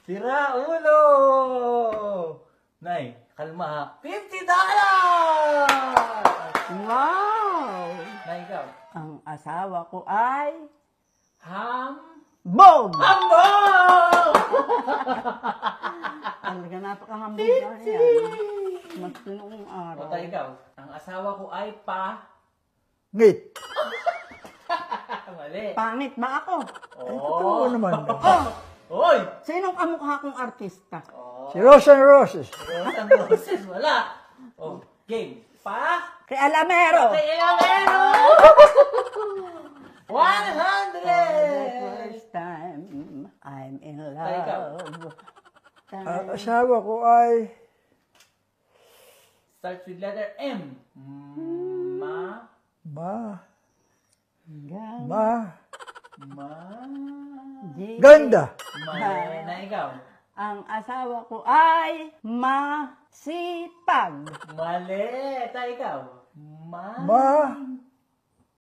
Sira ulo! Nay, kalma. $50! Wow! Nay, ikaw. Ang asawa ko ay Bog! Bog! Hambog! Talaga napakahambog na yan. Mas noong araw. O tayo ikaw. Ang asawa ko ay Ngit. Mali. Pangit ba ako? Oo naman. Oh! Oy! Sinong kamukha kong artista? Si Rose and Roses. Rose and Roses, wala. Oh, game. Kay Alamero! Kay Alamero! 100! For the first time, I'm in ikaw. love. Ang asawa ko ay Starts with letter M. Ma. Ganda. Mali na ikaw. Ang asawa ko ay masipag. Mali. Tayo ikaw.